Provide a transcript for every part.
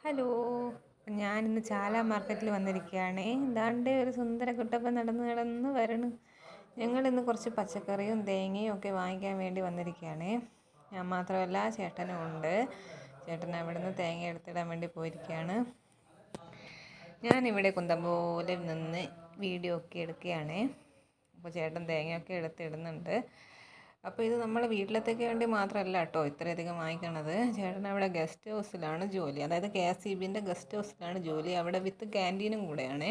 Hello, ഞാനിന്ന് ചാല മാർക്കറ്റിൽ വന്നിരിക്കുകയാണ്. ദാണ്ടെ ഒരു സുന്ദര കുട്ടപ്പൻ നടന്ന് വരണം. ഞങ്ങളിന്ന് കുറച്ച് പച്ചക്കറിയും തേങ്ങയും ഒക്കെ വാങ്ങിക്കാൻ വേണ്ടി വന്നിരിക്കുകയാണ്. ഞാൻ മാത്രമല്ല, ചേട്ടനും ഉണ്ട്. ചേട്ടൻ അവിടെ നിന്ന് തേങ്ങ എടുത്തിടാൻ വേണ്ടി പോയിരിക്കുകയാണ്. ഞാനിവിടെ കുന്തം പോലെ നിന്ന് വീഡിയോ ഒക്കെ എടുക്കുകയാണ്. അപ്പോൾ ചേട്ടൻ തേങ്ങയൊക്കെ എടുത്തിടുന്നുണ്ട്. അപ്പോൾ ഇത് നമ്മൾ വീട്ടിലത്തേക്ക് വേണ്ടി മാത്രമല്ല കേട്ടോ ഇത്രയധികം വാങ്ങിക്കണത്. ചേട്ടൻ അവിടെ ഗസ്റ്റ് ഹൗസിലാണ് ജോലി, അതായത് KSEBിൻ്റെ ഗസ്റ്റ് ഹൗസിലാണ് ജോലി. അവിടെ വിത്ത് ക്യാൻറ്റീനും കൂടെയാണ്.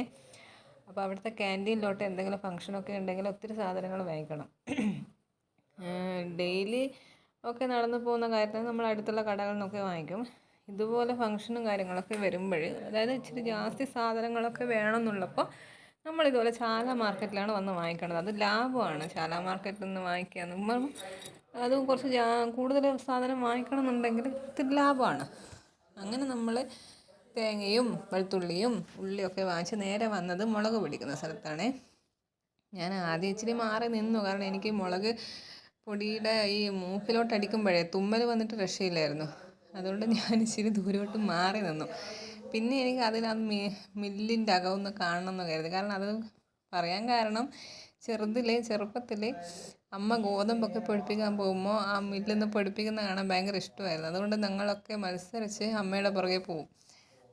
അപ്പോൾ അവിടുത്തെ ക്യാൻറ്റീനിലോട്ട് എന്തെങ്കിലും ഫംഗ്ഷനൊക്കെ ഉണ്ടെങ്കിൽ ഒത്തിരി സാധനങ്ങൾ വാങ്ങിക്കണം. ഡെയിലി ഒക്കെ നടന്നു പോകുന്ന കാര്യത്തിൽ നമ്മൾ അടുത്തുള്ള കടകളിൽ നിന്നൊക്കെ വാങ്ങിക്കും. ഇതുപോലെ ഫംഗ്ഷനും കാര്യങ്ങളൊക്കെ വരുമ്പോൾ, അതായത് ഇച്ചിരി ജാസ്തി സാധനങ്ങളൊക്കെ വേണമെന്നുള്ളപ്പോൾ നമ്മളിതുപോലെ ചാല മാർക്കറ്റിലാണ് വന്ന് വാങ്ങിക്കണത്. അത് ലാഭമാണ് ചാല മാർക്കറ്റിൽ നിന്ന് വാങ്ങിക്കുക. നമ്മൾ അത് കുറച്ച് കൂടുതൽ സാധനം വാങ്ങിക്കണം എന്നുണ്ടെങ്കിൽ ഇത്തിരി ലാഭമാണ്. അങ്ങനെ നമ്മൾ തേങ്ങയും വെളുത്തുള്ളിയും ഉള്ളിയൊക്കെ വാങ്ങിച്ച് നേരെ വന്നത് മുളക് പൊടിക്കുന്ന സ്ഥലത്താണ്. ഞാൻ ആദ്യം ഇച്ചിരി മാറി നിന്നു, കാരണം എനിക്ക് മുളക് പൊടിയുടെ ഈ മൂക്കിലോട്ട് അടിക്കുമ്പോഴേ തുമ്മൽ വന്നിട്ട് രക്ഷയില്ലായിരുന്നു. അതുകൊണ്ട് ഞാൻ ഇച്ചിരി ദൂരോട്ട് മാറി നിന്നു. പിന്നെ എനിക്ക് അതിൽ ആ മില്ലിൻ്റെ അകമൊന്ന് കാണണം എന്ന് കരുതി. കാരണം അത് പറയാൻ കാരണം, ചെറുപ്പത്തിൽ അമ്മ ഗോതമ്പൊക്കെ പൊടിപ്പിക്കാൻ പോകുമ്പോൾ ആ മില്ലിൽ നിന്ന് പൊടിപ്പിക്കുന്ന കാണാൻ ഭയങ്കര ഇഷ്ടമായിരുന്നു. അതുകൊണ്ട് ഞങ്ങളൊക്കെ മത്സരിച്ച് അമ്മയുടെ പുറകെ പോവും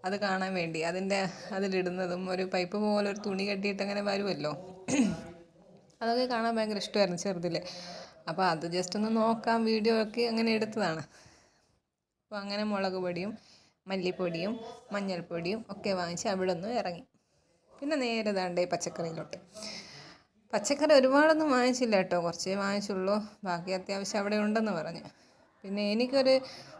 അത് കാണാൻ വേണ്ടി. അതിലിടുന്നതും ഒരു പൈപ്പ് പോലെ ഒരു തുണി കെട്ടിയിട്ട് അങ്ങനെ വരുമല്ലോ, അതൊക്കെ കാണാൻ ഭയങ്കര ഇഷ്ടമായിരുന്നു ചെറുതിൽ. അപ്പോൾ അത് ജസ്റ്റ് ഒന്ന് നോക്കാം, വീഡിയോ ഒക്കെ അങ്ങനെ എടുത്തതാണ്. അപ്പോൾ അങ്ങനെ മുളക് പൊടിയും മല്ലിപ്പൊടിയും മഞ്ഞൾപ്പൊടിയും ഒക്കെ വാങ്ങിച്ച് അവിടെ നിന്ന് ഇറങ്ങി. പിന്നെ നേരെ ദാണ്ടേ പച്ചക്കറി ഒരുപാടൊന്നും വാങ്ങിച്ചില്ല കേട്ടോ, കുറച്ചേ വാങ്ങിച്ചുള്ളൂ. ബാക്കി അത്യാവശ്യം അവിടെ ഉണ്ടെന്ന് പറഞ്ഞു. പിന്നെ എനിക്കൊരു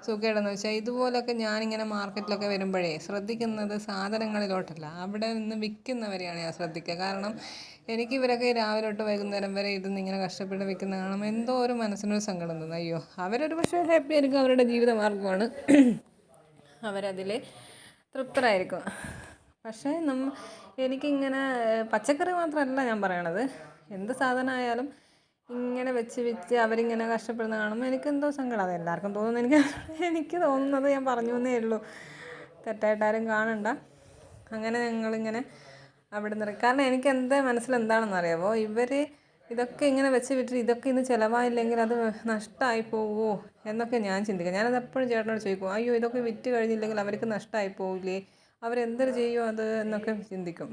സുഖേടെന്ന് വെച്ചാൽ, ഇതുപോലൊക്കെ ഞാനിങ്ങനെ മാർക്കറ്റിലൊക്കെ വരുമ്പോഴേ ശ്രദ്ധിക്കുന്നത് സാധനങ്ങളിലോട്ടല്ല, അവിടെ നിന്ന് വിൽക്കുന്നവരെയാണ് ഞാൻ ശ്രദ്ധിക്കുക. കാരണം എനിക്ക് ഇവരൊക്കെ രാവിലെ തൊട്ട് വൈകുന്നേരം വരെ ഇരുന്ന് ഇങ്ങനെ കഷ്ടപ്പെട്ട് വിൽക്കുന്ന കാണുമ്പോൾ എന്തോ ഒരു മനസ്സിനൊരു സങ്കടം തോന്നുന്നു. അയ്യോ, അവരൊരു പക്ഷേ ഹാപ്പി ആയിരിക്കും, അവരുടെ ജീവിത മാർഗ്ഗമാണ്, അവരതിൽ തൃപ്തരായിരിക്കും. പക്ഷേ എനിക്കിങ്ങനെ പച്ചക്കറി മാത്രമല്ല ഞാൻ പറയണത്, എന്ത് സാധനമായാലും ഇങ്ങനെ വെച്ച് വിറ്റ് അവരിങ്ങനെ കഷ്ടപ്പെടുന്ന കാണുമ്പോൾ എനിക്കെന്തോ സങ്കടം. അത് എല്ലാവർക്കും തോന്നുന്നു, എനിക്ക് തോന്നുന്നത് ഞാൻ പറഞ്ഞു എന്നേ ഉള്ളൂ, തെറ്റായിട്ടാരും കാണണ്ട. അങ്ങനെ ഞങ്ങളിങ്ങനെ അവിടെ നിന്ന്, കാരണം എനിക്ക് എൻ്റെ മനസ്സിലെന്താണെന്ന് അറിയാമോ, ഇവർ ഇതൊക്കെ ഇങ്ങനെ വെച്ച് വിട്ടിട്ട് ഇതൊക്കെ ഇന്ന് ചിലവായില്ലെങ്കിൽ അത് നഷ്ടമായി പോവുമോ എന്നൊക്കെ ഞാൻ ചിന്തിക്കുക. ഞാനത് എപ്പോഴും ചേട്ടനോട് ചോദിക്കും, അയ്യോ ഇതൊക്കെ വിറ്റ് കഴിഞ്ഞില്ലെങ്കിൽ അവർക്ക് നഷ്ടമായി പോവില്ലേ, അവരെന്തൊരു ചെയ്യുമോ അത് എന്നൊക്കെ ചിന്തിക്കും.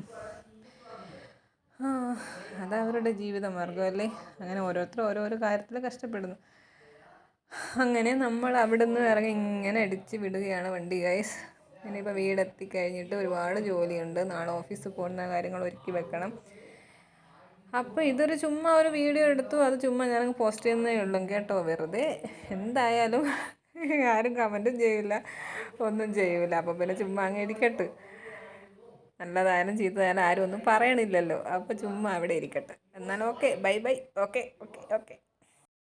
അതവരുടെ ജീവിത മാർഗ്ഗമല്ലേ. അങ്ങനെ ഓരോരുത്തർ ഓരോരോ കാര്യത്തിൽ കഷ്ടപ്പെടുന്നു. അങ്ങനെ നമ്മൾ അവിടെ നിന്ന് ഇറങ്ങി ഇങ്ങനെ അടിച്ച് വിടുകയാണ് വണ്ടി ഗൈസ്. ഇനിയിപ്പോൾ വീടെത്തി കഴിഞ്ഞിട്ട് ഒരുപാട് ജോലിയുണ്ട്. നാളെ ഓഫീസിൽ പോകുന്ന കാര്യങ്ങൾ ഒരുക്കി വെക്കണം. അപ്പോൾ ഇതൊരു ചുമ്മാ ഒരു വീഡിയോ എടുത്തു, അത് ചുമ്മാ ഞാൻ പോസ്റ്റ് ചെയ്യുന്നേ ഉള്ളൂ കേട്ടോ, വെറുതെ. എന്തായാലും ആരും കമൻറ്റും ചെയ്യില്ല, ഒന്നും ചെയ്യില്ല. അപ്പോൾ പിന്നെ ചുമ്മാ അങ്ങ് ഇരിക്കട്ടെ. നല്ലതായാലും ചീത്തതായാലും ആരും ഒന്നും പറയണില്ലല്ലോ, അപ്പോൾ ചുമ്മാ അവിടെ ഇരിക്കട്ടെ. എന്നാൽ ഓക്കെ, ബൈ ബൈ. ഓക്കെ.